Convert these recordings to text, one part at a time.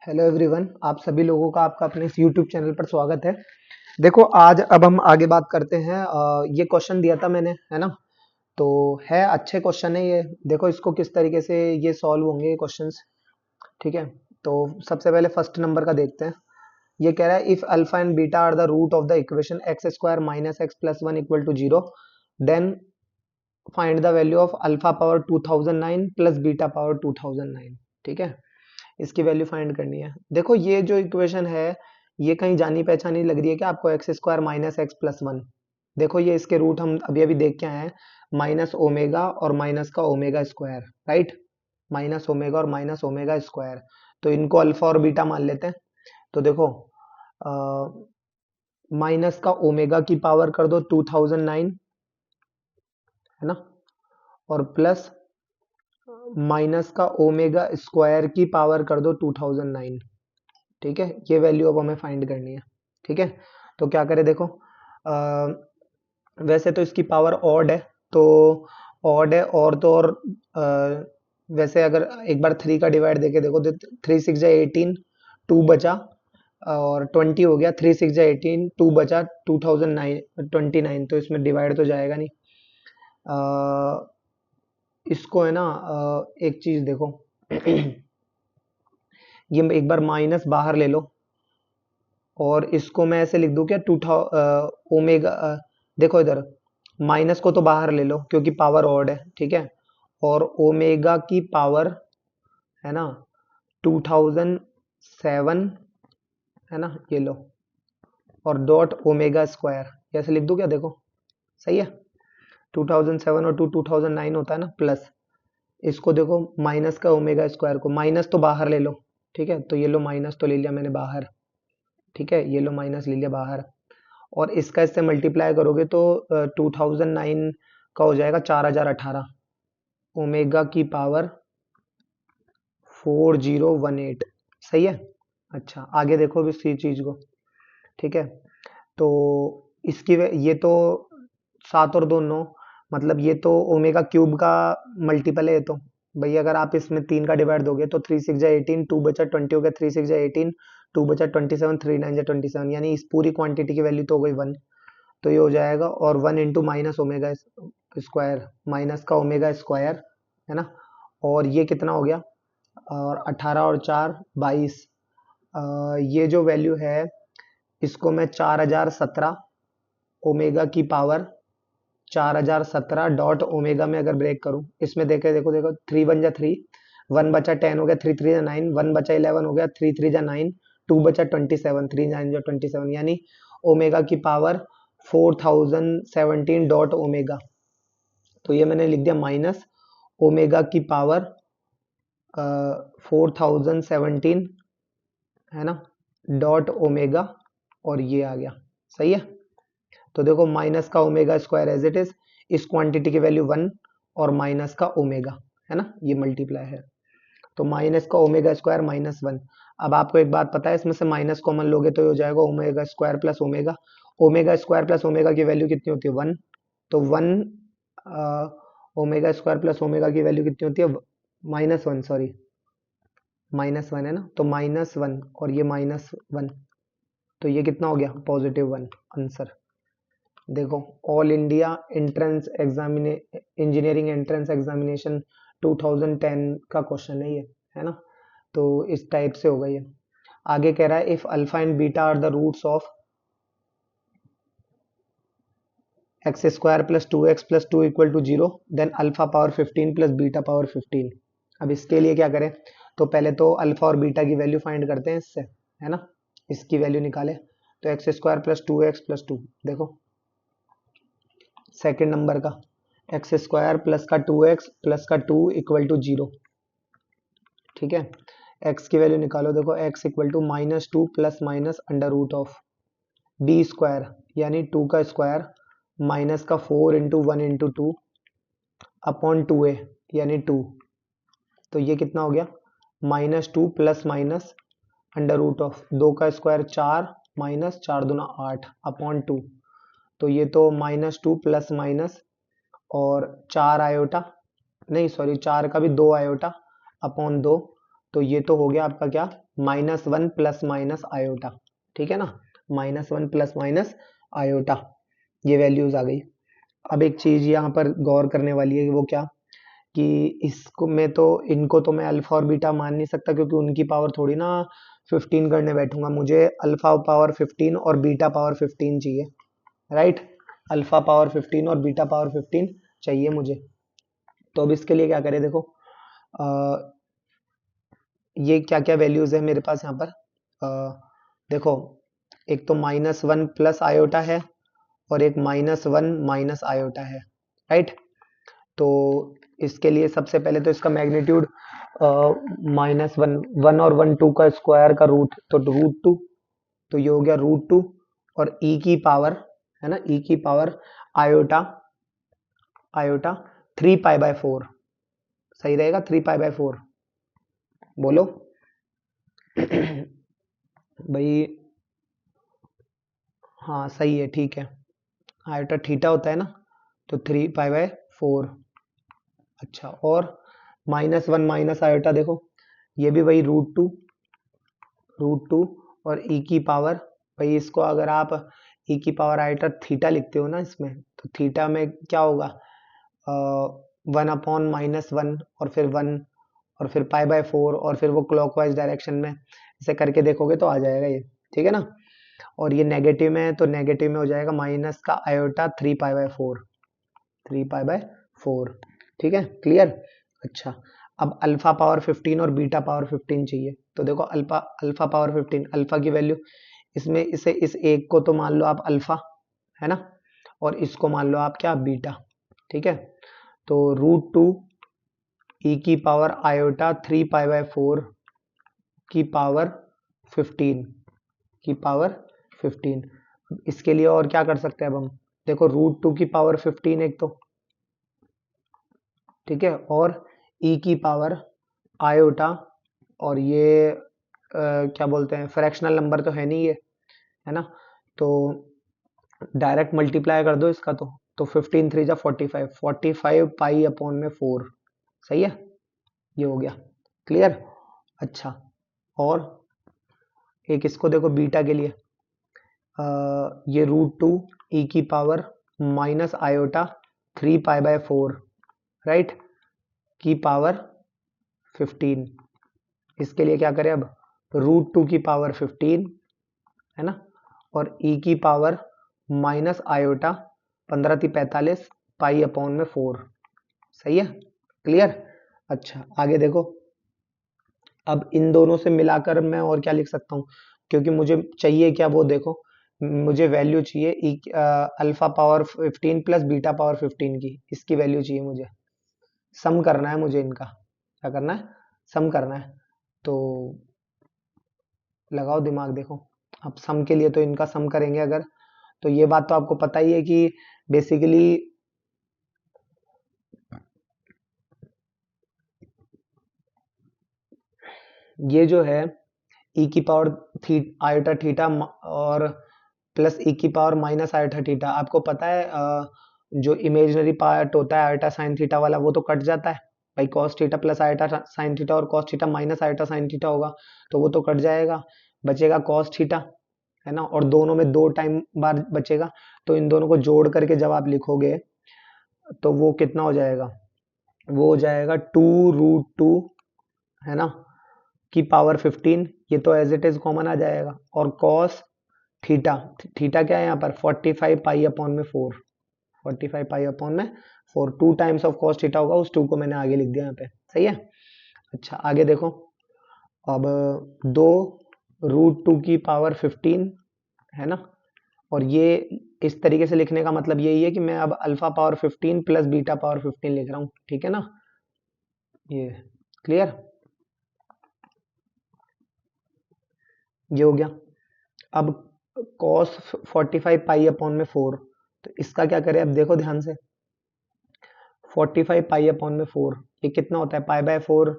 Hello everyone, आप सभी लोगों का आपका अपने इस यूट्यूब चैनल पर स्वागत है। देखो, आज अब हम आगे बात करते हैं। ये क्वेश्चन दिया था मैंने, है ना? तो है अच्छे क्वेश्चन है ये। देखो इसको किस तरीके से ये सॉल्व होंगे ये क्वेश्चंस। ठीक है, तो सबसे पहले फर्स्ट नंबर का देखते हैं। ये कह रहा है if alpha and beta are the root of the equation x square minus x plus one equal to zero, then find the value of alpha power 2009 plus beta power 2009। ठीक है, इसकी वैल्यू फाइंड करनी है। देखो ये जो equation है ये कहीं जानी पहचानी लग रही है क्या आपको? X square minus x plus one. देखो ये इसके रूट हम अभी अभी देख के आए हैं, माइनस ओमेगा और माइनस का omega square, right? Minus omega और माइनस ओमेगा स्क्वायर, तो इनको अल्फा और बीटा मान लेते हैं। तो देखो माइनस का ओमेगा की पावर कर दो 2009, है ना? और प्लस माइनस का ओमेगा स्क्वायर की पावर कर दो 2009। ठीक है, ये वैल्यू अब हमें फाइंड करनी है। ठीक है, तो क्या करें? देखो वैसे तो इसकी पावर ऑड है, तो ऑड है और तो और वैसे अगर एक बार थ्री का डिवाइड देके देखो तो थ्री सिक्स जा 18, टू बचा और 20 हो गया। थ्री सिक्स जा 18, टू बचा 2029, तो इसमें डिवाइड तो जाएगा नहीं। इसको है ना, एक चीज देखो ये एक बार माइनस बाहर ले लो और इसको मैं ऐसे लिख दूं क्या? ओमेगा, देखो इधर माइनस को तो बाहर ले लो क्योंकि पावर ऑड है। ठीक है, और ओमेगा की पावर, है ना, 2007, है ना, ये लो, और डॉट ओमेगा स्क्वायर ऐसे लिख दूं क्या? देखो सही है। 2007 और 2009 होता है ना प्लस, इसको देखो माइनस का ओमेगा स्क्वायर को माइनस तो बाहर ले लो। ठीक है, तो ये लो माइनस तो ले लिया मैंने बाहर। ठीक है, ये लो माइनस ले लिया बाहर, और इसका इससे मल्टीप्लाई करोगे तो 2009 का हो जाएगा 4018 ओमेगा की पावर 4018। सही है। अच्छा आगे देखो भी इसी चीज को। ठीक है, तो ये तो 7 और 2 9, मतलब ये तो ओमेगा क्यूब का मल्टीपल है। ये तो भाई अगर आप इसमें 3 का डिवाइड दोगे तो थ्री सिक्स जा 18, टू बचा 20 हो गया। थ्री सिक्स जा 18, टू बचा 27, थ्री नाइन जा 27, यानी इस पूरी क्वांटिटी की वैल्यू तो हो गई 1। तो ये हो जाएगा, और 1 into minus omega square, minus का ओमेगा स्क्वायर, है ना? और ये कितना हो गया? और 18 और 4 22। ये जो वैल्यू है इसको मैं 4017 ओमेगा की पावर 4017 डॉट ओमेगा में अगर ब्रेक करूं, इसमें देखे देखो देखो, थ्री वन जा थ्री, वन बचा 10 हो गया, थ्री थ्री जा 9, वन बचा 11 हो गया, थ्री थ्री जा 9, टू बचा 27, थ्री नाइन जा 27, यानी ओमेगा की पावर 4017 डॉट ओमेगा। तो ये मैंने लिख दिया माइनस ओमेगा की पावर 4017, है ना, डॉट ओमेगा, और ये आ गया। सही है, तो देखो माइनस का omega square as it is, इस क्वांटिटी की वैल्यू 1, और माइनस का ओमेगा, है ना, ये मल्टीप्लाई है। तो माइनस का ओमेगा स्क्वायर माइनस 1। अब आपको एक बात पता है, इसमें से माइनस कॉमन लोगे तो ये हो जाएगा omega square plus omega. Omega square plus omega की वैल्यू कितनी होती है? 1। तो 1, ओमेगा स्क्वायर प्लस ओमेगा की वैल्यू कितनी होती है? -1, सॉरी, -1 है ना, तो -1 और ये -1, तो ये कितना हो गया? +1 आंसर। देखो all India entrance examine engineering entrance examination 2010 का क्वेश्चन है ये, है ना? तो इस टाइप से होगा ये। आगे कह रहा है if alpha and beta are the roots of x square plus two x plus two equal to zero, then alpha power 15 plus beta power 15। अब इसके लिए क्या करें? तो पहले तो अल्फा और बीटा की वैल्यू फाइंड करते हैं इससे, है ना? इसकी वैल्यू निकाले तो x square plus two x plus two, देखो सेकेंड नंबर का, एक्स स्क्वायर प्लस का टू एक्स प्लस का टू इक्वल टू जीरो। ठीक है, एक्स की वैल्यू निकालो, देखो x equal to -2 plus minus under root of b square, यानी 2 का स्क्वायर, माइनस का 4 into 1 into two upon 2a, यानी 2। तो ये कितना हो गया? -2 plus minus under root of 2 का स्क्वायर 4, माइनस 4 दूना 8 अपॉन 2। तो ये तो -2 प्लस माइनस और 4 आयोटा, नहीं सॉरी 4 का भी 2 आयोटा अपॉन 2, तो ये तो हो गया आपका क्या, -1 प्लस माइनस आयोटा, ठीक है ना, -1 प्लस माइनस आयोटा, ये वैल्यूज आ गई। अब एक चीज यहाँ पर गौर करने वाली है, वो क्या, कि इसको मैं तो, इनको तो मैं अल्फा और बीटा मान नहीं सकता, क्योंकि उनकी पावर थोड़ी ना 15 करने बैठूंगा, मुझे अल्फा पावर 15 और बीटा पावर 15 चाहिए, राइट, अल्फा पावर 15 और बीटा पावर 15 चाहिए मुझे। तो अब इसके लिए क्या करें, देखो ये क्या क्या वैल्यूज है मेरे पास यहाँ पर, देखो एक तो -1 प्लस आयोटा है, और एक -1 माइनस आयोटा है, राइट। तो इसके लिए सबसे पहले तो इसका मैग्नीट्यूड -1, 1 और 1 2 का स्क्वायर का रूट, तो √2, तो ये हो गया √2, और ई की पावर, है ना, ई की पावर आयोटा, आयोटा 3π/4, सही रहेगा, 3π/4, बोलो भाई, हाँ सही है, ठीक है, आयोटा थीटा होता है ना, तो 3π/4। अच्छा, और -1 माइनस आयोटा, देखो ये भी वही √2, और ई की पावर, भाई इसको अगर आप ई की पावर आयोटा थीटा लिखते हो ना इसमें, तो थीटा में क्या होगा, 1/-1 और फिर 1, और फिर π/4, और फिर वो क्लॉकवाइज डायरेक्शन में इसे करके देखोगे तो आ जाएगा ये, ठीक है ना। और ये नेगेटिव में है, तो नेगेटिव में हो जाएगा माइनस का आयोटा 3π/4, 3π/4, ठीक है, क्लियर। अच्छा, अब अल्फा पावर 15 और बीटा पावर 15 चाहिए, तो देखो अल्फा, अल्फा पावर 15, अल्फा की वैल्यू, इसमें इसे, इस एक को तो मान लो आप अल्फा, है ना, और इसको मान लो आप क्या, बीटा, ठीक है। तो √2 ई की पावर आयोटा 3π/4 की पावर 15, की पावर 15। इसके लिए और क्या कर सकते हैं अब हम, देखो √2 की पावर 15 एक तो, ठीक है, और ई की पावर आयोटा, और ये क्या बोलते हैं, फ्रैक्शनल नंबर तो है नहीं ये, है ना, तो डायरेक्ट मल्टीप्लाई कर दो इसका, तो 15 3 जा 45, 45π/4, सही है, ये हो गया, क्लियर। अच्छा, और एक इसको देखो बीटा के लिए, ये √2 ई की पावर माइनस आयोटा 3π/4, राइट, की पावर 15, इसके लिए क्या करें अब, √2 की पावर 15, है ना, और ई की पावर माइनस आयोटा 15×3 = 45 π/4, सही है, क्लियर। अच्छा, आगे देखो, अब इन दोनों से मिलाकर मैं और क्या लिख सकता हूँ, क्योंकि मुझे चाहिए क्या, वो देखो, मुझे वैल्यू चाहिए alpha power 15 plus beta power 15 की, इसकी वैल्यू चाहिए मुझे, सम करना है मुझे इनका, क्या करना है, सम करना है। तो लगाओ दिमाग, देखो अब सम के लिए तो इनका सम करेंगे अगर, तो ये बात तो आपको पता ही है कि बेसिकली ये जो है ई की पावर आयोटा थीटा और प्लस ई की पावर माइनस आयोटा थीटा, आपको पता है जो इमेजिनरी पार्ट होता है आयोटा साइन थीटा वाला, वो तो कट जाता है भाई, cos theta plus iota sine theta और cos theta minus iota sine theta होगा, तो वो तो कट जाएगा, बचेगा कॉस थीटा, है ना, और दोनों में 2 टाइम बार बचेगा, तो इन दोनों को जोड़ करके जब आप लिखोगे तो वो कितना हो जाएगा, वो हो जाएगा 2√2, है ना, की पावर 15, ये तो एज इट इज कॉमन आ जाएगा, और कॉस थीटा, थीटा क्या है यहाँ पर 45π/4, 45π/4, 2 टाइम्स ऑफ कॉस थीटा होगा, उस 2 को मैंने आगे लिख दिया यहाँ पे, सही है। अच्छा, आगे देखो, अब 2√2 की पावर 15, है ना, और ये इस तरीके से लिखने का मतलब यही है कि मैं अब alpha power 15 plus beta power 15 लिख रहा हूँ, ठीक है ना, ये क्लियर, ये हो गया। अब cos 45π/4, तो इसका क्या करें, अब देखो ध्यान से, 45π/4 ये कितना होता है, π/4,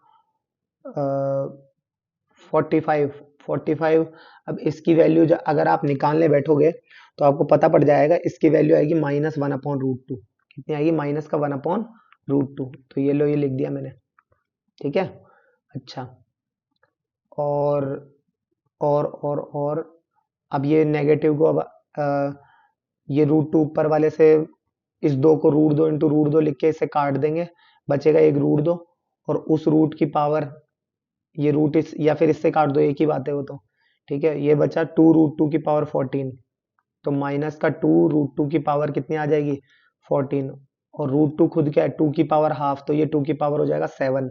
45, 45, अब इसकी वैल्यू अगर आप निकालने बैठोगे तो आपको पता पड़ जाएगा, इसकी वैल्यू आएगी -1/√2, कितनी आएगी, माइनस का 1/√2, तो ये लो, ये लिख दिया मैंने, ठीक है। अच्छा, और और अब ये नेगेटिव को अब ये √2 ऊपर वाले से इस 2 को √2 इंटू √2 लिख के इसे काट देंगे, बचेगा एक √2 और उस रूट की पावर ये रूट इस या फिर इससे काट दो, एक ही बात है वो तो। ठीक है, ये बचा 2 √2 की पावर 14, तो माइनस का 2 √2 की पावर कितनी आ जाएगी 14, और √2 खुद क्या है 2 की पावर हाफ, तो ये 2 की पावर हो जाएगा 7,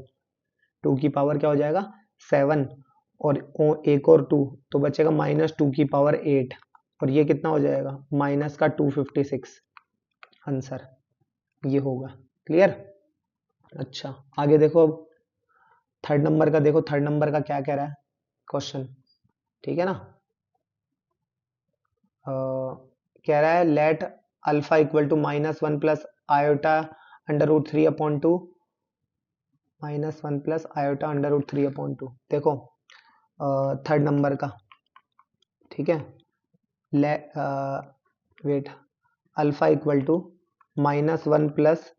2 की पावर क्या हो जाएगा 7, और एक और 2 तो बचेगा -2 की पावर 8, और ये कितना हो जाएगा माइनस का 256 आंसर ये होगा। क्लियर? अच्छा आगे देखो, अब थर्ड नंबर का देखो, थर्ड नंबर का क्या कह रहा है क्वेश्चन। ठीक है ना, कह रहा है let alpha equal to -1 plus iota √3/2 -1 plus iota √3/2। देखो थर्ड नंबर का, ठीक है, let wait, alpha equal to -1 plus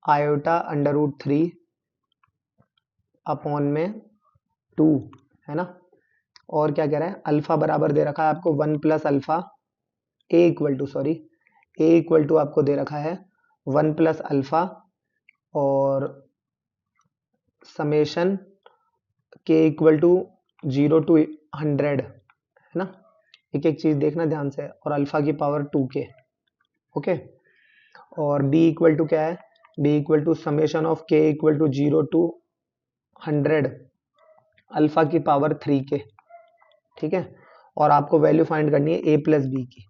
iota √3 upon में 2, है ना। और क्या कह रहा है, अल्फा बराबर दे रखा है आपको 1 plus alpha, a equal to sorry a equal to आपको दे रखा है 1 प्लस अल्फा और समेशन के इक्वल टू 0 टू 100, है ना। एक एक चीज देखना ध्यान से, और अल्फा की पावर 2k। ओके, और बी इक्वल टू क्या है, b equal to summation of k equal to 0 to 100 alpha की पावर 3k। ठीक है, और आपको वैल्यू फाइंड करनी है ए प्लस बी की,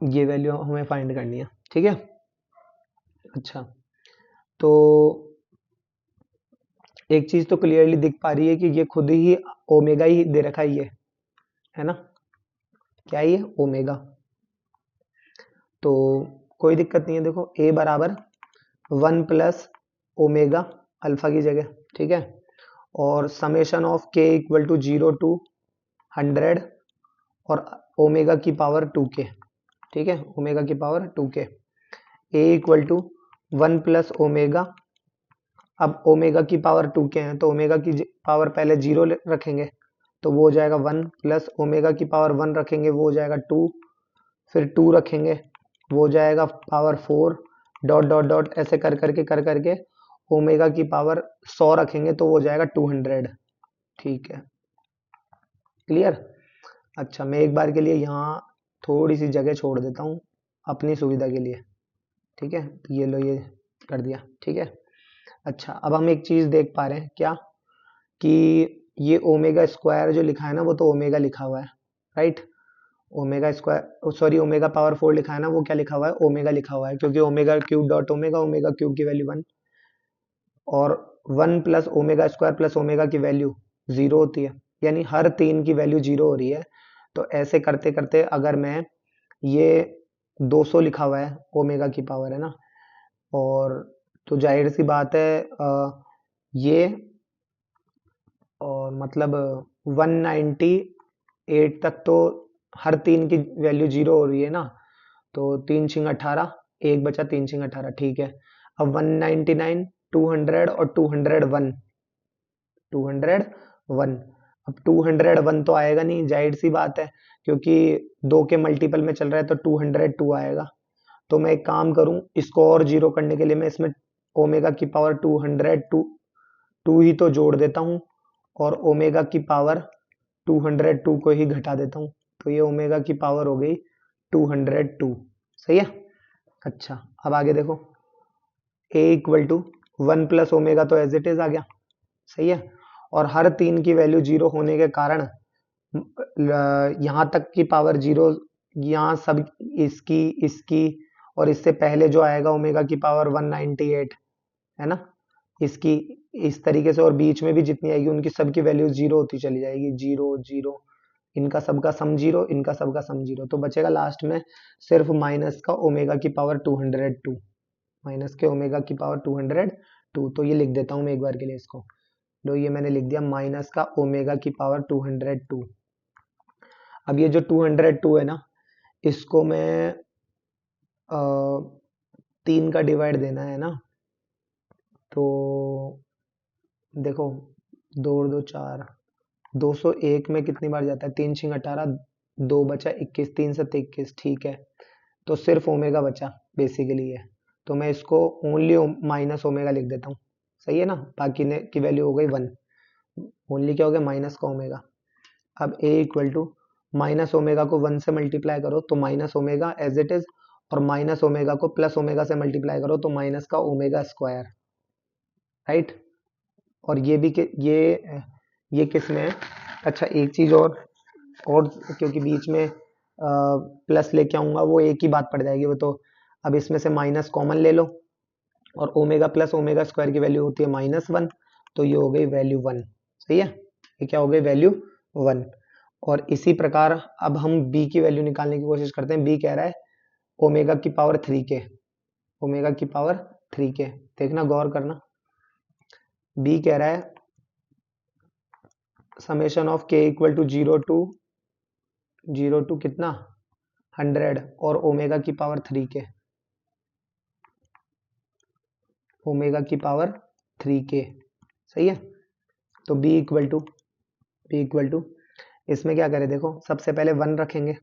ये वैल्यू हमें फाइंड करनी है। ठीक है, अच्छा तो एक चीज तो क्लियरली दिख पा रही है कि ये खुद ही ओमेगा ही दे रखा है ये, है ना, क्या है ये ओमेगा, तो कोई दिक्कत नहीं है। देखो ए बराबर 1 प्लस ओमेगा अल्फा की जगह, ठीक है, और summation of k equal to 0 to 100 और ओमेगा की पावर 2k। ठीक है, ओमेगा की power 2k, a equal to 1 plus omega, अब ओमेगा की पावर 2k है तो ओमेगा की पावर पहले 0 रखेंगे तो वो हो जाएगा 1, प्लस ओमेगा की पावर 1 रखेंगे वो हो जाएगा 2, फिर 2 रखेंगे वो हो जाएगा पावर 4, डॉट डॉट डॉट ऐसे कर करके ओमेगा की पावर 100 रखेंगे तो वो हो जाएगा 200। ठीक है, क्लियर? अच्छा मैं एक बार के लिए यहाँ थोड़ी सी जगह छोड़ देता हूँ अपनी सुविधा के लिए। ठीक है, ये लो ये कर दिया। ठीक है, अच्छा अब हम एक चीज देख पा रहे हैं क्या, कि ये ओमेगा स्क्वायर जो लिखा है ना वो तो ओमेगा लिखा हुआ है, right. Omega square sorry omega power 4 लिखा है ना वो क्या लिखा हुआ है ओमेगा लिखा हुआ है, क्योंकि omega cube dot omega, omega cube की वैल्यू 1, और 1 plus omega square plus omega की वैल्यू 0 होती है, यानी हर तीन की वैल्यू 0 हो रही है। तो ऐसे करते करते अगर मैं ये 200 लिखा हुआ है ओमेगा की पावर, है ना, और तो जाहिर सी बात है ये और मतलब 198 तक तो हर तीन की वैल्यू 0 हो रही है ना, तो 3 छिंग 18, एक बचा 3 छिंग 18। ठीक है, अब 199, 200 और 201, 201, अब 201 तो आएगा नहीं, जाहिर सी बात है, क्योंकि 2 के मल्टीपल में चल रहा है तो 202 आएगा। तो मैं एक काम करूं, इसको और जीरो करने के लिए मैं इसमें ओमेगा की पावर 202 2 ही तो जोड़ देता हूं, और ओमेगा की पावर 202 को ही घटा देता हूं, तो ये ओमेगा की पावर हो गई 202। सही है, अच्छा अब आगे देखो, ए इक्वल टू 1 प्लस ओमेगा तो एज इट इज आ गया, सही है, और हर तीन की वैल्यू 0 होने के कारण यहाँ तक की पावर 0, यहाँ सब इसकी इसकी और इससे पहले जो आएगा ओमेगा की पावर 198, है ना, इसकी इस तरीके से, और बीच में भी जितनी आएगी उनकी सबकी वैल्यू 0 होती चली जाएगी, 0 0, इनका सबका सम 0, इनका सबका सम 0, तो बचेगा लास्ट में सिर्फ माइनस का ओमेगा की पावर 202, माइनस के ओमेगा की पावर 202। तो ये लिख देता हूँ मैं एक बार के लिए इसको, लो ये मैंने लिख दिया माइनस का ओमेगा की पावर 202। अब ये जो 202 है ना, इसको मैं 3 का डिवाइड देना है ना, तो देखो, 2 और 2 4, 201 में कितनी बार जाता है? 3 6 18, 2 बचा 21, 3 7 21, ठीक है। तो सिर्फ ओमेगा बचा बेसिकली ये, तो मैं इसको ओनली माइनस ओमेगा लिख देता हूँ। सही है ना, बाकी ने की वैल्यू हो गई 1, ओनली क्या हो गया? माइनस का ओमेगा। अब a equal to minus omega को 1 से मल्टीप्लाई करो तो minus omega as it is, और माइनस ओमेगा को प्लस ओमेगा से मल्टीप्लाई करो तो माइनस का ओमेगा स्क्वायर, राइट। और ये भी ये किस में है? अच्छा, एक चीज और क्योंकि बीच में प्लस लेके आऊंगा वो एक ही बात पड़ जाएगी वो तो। अब इसमें से माइनस कॉमन ले लो, और ओमेगा प्लस ओमेगा स्क्वायर की वैल्यू होती है -1, तो ये हो गई वैल्यू 1। सही है, ये क्या हो गई? वैल्यू 1। और इसी प्रकार अब हम बी की वैल्यू निकालने की कोशिश करते हैं। बी कह रहा है ओमेगा की पावर 3k, ओमेगा की पावर 3k। देखना, गौर करना, बी कह रहा है summation of k equal to 0 to कितना? 100 और ओमेगा की पावर 3k, ओमेगा की पावर 3k। सही है, तो बी इक्वल टू इसमें क्या करें? देखो, सबसे पहले 1 रखेंगे,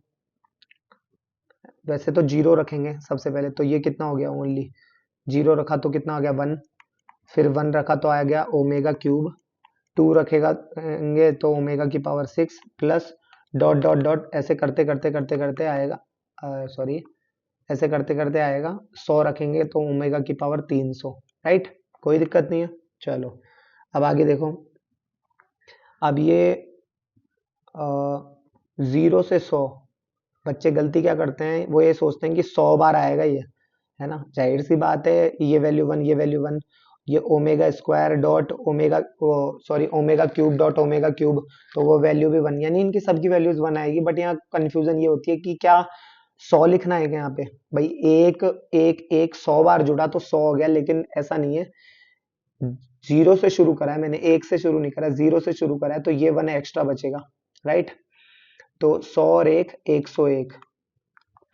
वैसे तो 0 रखेंगे सबसे पहले, तो ये कितना हो गया? ओनली 0 रखा तो कितना आ गया? 1। फिर 1 रखा तो आ गया ओमेगा क्यूब, 2 रखेंगे तो ओमेगा की power 6 plus dot dot dot, ऐसे करते करते करते करते आएगा, सॉरी, ऐसे करते करते आएगा 100 रखेंगे तो ओमेगा की पावर 300, राइट। कोई दिक्कत नहीं है। चलो, अब आगे देखो। अब ये 0 से 100, बच्चे गलती क्या करते हैं? वो ये सोचते हैं कि 100 बार आएगा ये, है ना। जाहिर सी बात है, ये वैल्यू 1, ये वैल्यू 1, ये omega square dot omega, sorry, omega cube dot omega cube, तो वो वैल्यू भी 1, यानी इनकी सबकी वैल्यूज 1 आएगी। बट यहाँ कंफ्यूजन ये होती है कि क्या 100 लिखना है क्या यहाँ पे? भाई एक एक एक 100 बार जुड़ा तो 100 हो गया, लेकिन ऐसा नहीं है। 0 से शुरू करा है मैंने, 1 से शुरू नहीं करा, 0 से शुरू करा है, तो ये 1 एक्स्ट्रा बचेगा, राइट। तो 100 और 1 101,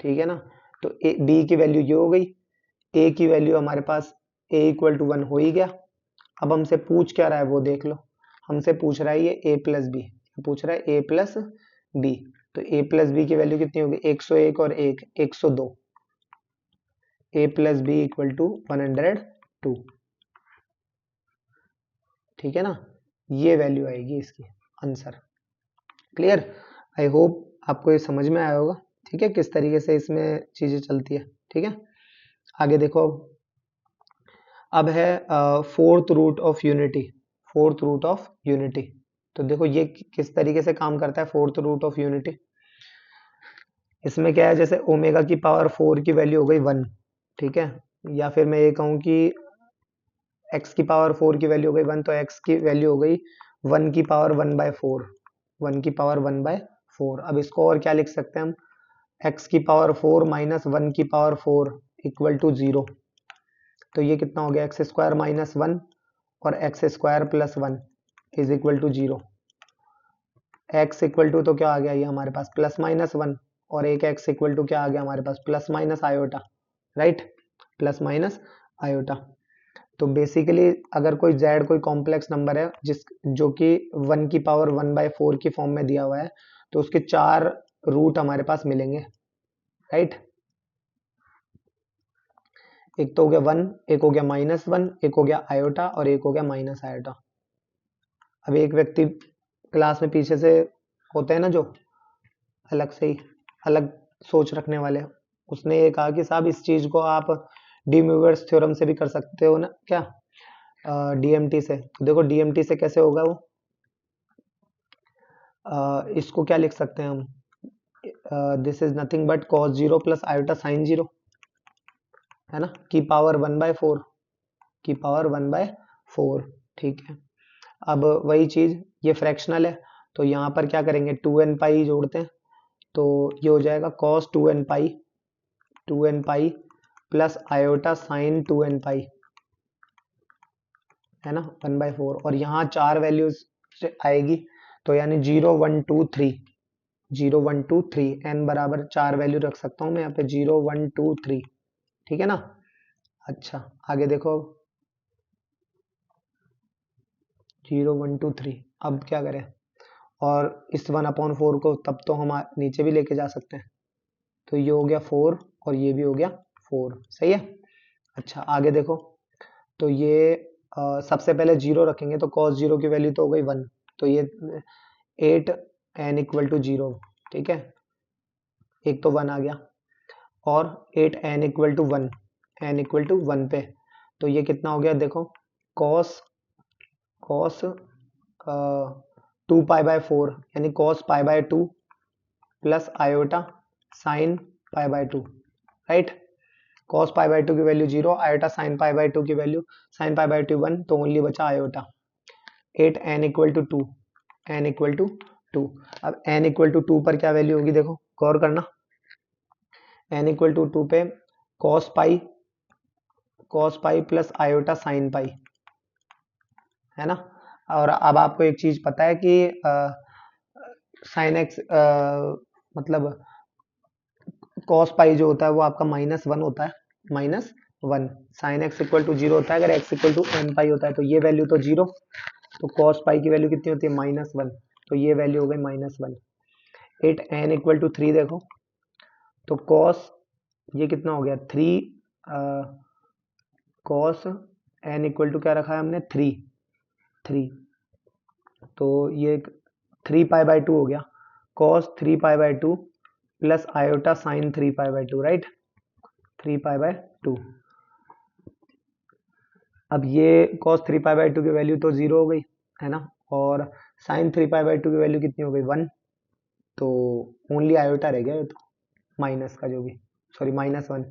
ठीक है ना। तो बी की वैल्यू ये हो गई, ए की वैल्यू हमारे पास ए इक्वल टू 1 हो ही गया। अब हमसे पूछ क्या रहा है वो देख लो। हमसे पूछ रहा है ये ए प्लस बी, पूछ रहा है ए प्लस बी, तो ए प्लस बी की वैल्यू कितनी होगी? 101 और 1 102, ए प्लस बी इक्वल टू 102, ठीक है ना। ये वैल्यू आएगी इसकी, आंसर। क्लियर? आई होप आपको ये समझ में आया होगा, ठीक है, किस तरीके से इसमें चीजें चलती है। ठीक है, आगे देखो। अब है fourth root of unity, fourth root of unity. तो देखो ये किस तरीके से काम करता है फोर्थ रूट ऑफ यूनिटी। इसमें क्या है, जैसे ओमेगा की पावर 4 की वैल्यू हो गई 1, ठीक है। या फिर मैं ये कहूँ कि x की पावर 4 की वैल्यू हो गई 1, तो x की वैल्यू हो गई 1 की पावर 1/4, 1 की पावर 1/4। अब इसको और क्या लिख सकते हैं हम? x की पावर 4 माइनस 1 की पावर 4 इक्वल टू 0। तो ये कितना हो गया? एक्स स्क्वायर माइनस 1 और x square plus 1 is equal to 0। X equal to तो क्या आ गया ये हमारे पास? प्लस माइनस 1, और एक एक्स इक्वल टू क्या आ गया हमारे पास? Plus minus iota, right, plus minus iota. तो बेसिकली अगर कोई z कोई कॉम्प्लेक्स नंबर है जिस जो कि 1 की पावर 1/4 की फॉर्म में दिया हुआ है, तो उसके 4 रूट हमारे पास मिलेंगे, राइट। एक तो हो गया 1, एक हो गया -1, एक हो गया आयोटा, और एक हो गया माइनस आयोटा। अब एक व्यक्ति क्लास में पीछे से होते हैं ना जो अलग से ही अलग सोच रखने वाले, उसने ये कहा कि साहब इस चीज को आप डी थ्योरम से भी कर सकते हो ना क्या, डीएमटी से। तो देखो डीएमटी से कैसे होगा वो, इसको क्या लिख सकते हैं हम? This is nothing but cos 0 plus iota sin 0, है ना, की पावर 1/4, की पावर 1/4, ठीक है। अब वही चीज, ये फ्रैक्शनल है, तो यहाँ पर क्या करेंगे? 2n पाई जोड़ते हैं, तो ये हो जाएगा cos 2n पाई, 2n pi plus iota sign 2n पाई, है ना, 1/4। और यहाँ 4 वैल्यूज आएगी, तो यानी 0 1 2 3, 0 1 2 3, n बराबर 4 वैल्यू रख सकता हूँ मैं यहाँ पे, 0 1 2 3, ठीक है ना। अच्छा, आगे देखो। 0 1 2 3। अब क्या करें, और इस 1/4 को तब तो हम नीचे भी लेके जा सकते हैं, तो ये हो गया 4 और ये भी हो गया 4, सही है। अच्छा आगे देखो, तो ये सबसे पहले 0 रखेंगे तो cos 0 की वैल्यू तो हो गई 1, तो ये 8 n = 0, ठीक है, एक तो 1 आ गया, और 8 n = 1, n = 1 पे, तो ये कितना हो गया देखो, cos 2π/4 यानी cos π/2 plus iota sin π/2, right. cos π/2 की वैल्यू 0, आयोटा sin π/2 की वैल्यू sin π/2 1, तो ओनली बचा आयोटा। 8 n = 2, n = 2। अब n = 2 पर क्या वैल्यू होगी देखो, गौर करना, n = 2 पे cos pi plus iota sin पाई, है ना। और अब आपको एक चीज पता है कि sin x मतलब cos पाई जो होता है वो आपका -1 होता है, -1। sin x = 0 होता है अगर x = n पाई होता है, तो ये वैल्यू तो 0, तो cos पाई की वैल्यू कितनी होती है, -1, तो ये वैल्यू हो गई -1। 8 n = 3 देखो, तो cos ये कितना हो गया 3, cos n = क्या रखा है हमने 3, तो ये 3π/2 हो गया, cos 3π/2 plus iota sin 3π/2, right, 3π/2। अब ये cos 3π/2 की वैल्यू तो 0 हो गई, है ना, और sin 3π/2 की वैल्यू कितनी हो गई 1, तो ओनली आयोटा रह गया, ये तो माइनस का जो भी, सॉरी -1,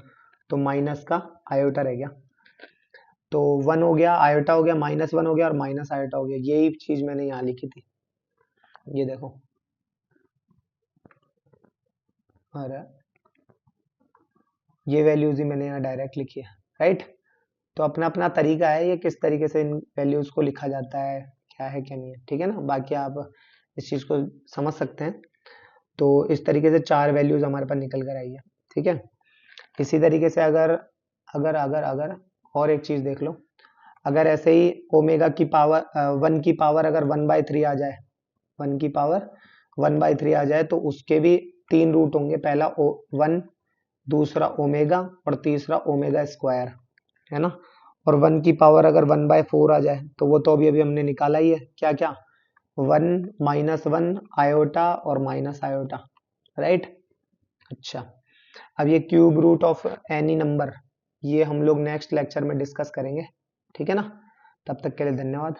तो माइनस का आयोटा रह गया, तो 1 हो गया, आयोटा हो गया, -1 हो गया और माइनस आयोटा हो गया, यही चीज मैंने यहाँ लिखी थी, ये देखो, अरे ये वैल्यूज ही मैंने यहाँ डायरेक्ट लिखी है, राइट। तो अपना अपना तरीका है, ये किस तरीके से इन वैल्यूज को लिखा जाता है, क्या है क्या नहीं है, ठीक है ना, बाकी आप इस चीज को समझ सकते हैं। तो इस तरीके से 4 वैल्यूज हमारे पास निकल कर आई है, ठीक है। इसी तरीके से अगर अगर अगर अगर और एक चीज देख लो, अगर ऐसे ही ओमेगा की पावर 1 की पावर अगर 1/3 आ जाए, 1 की पावर 1/3 आ जाए, तो उसके भी 3 रूट होंगे, पहला 1, दूसरा ओमेगा और तीसरा ओमेगा स्क्वायर, है ना। और 1 की पावर अगर 1/4 आ जाए, तो वो तो अभी अभी हमने निकाला ही है, क्या क्या, 1 -1 आयोटा और माइनस आयोटा, राइट। अच्छा, अब ये cube root of any number, ये हम लोग नेक्स्ट लेक्चर में डिस्कस करेंगे, ठीक है ना। तब तक के लिए धन्यवाद।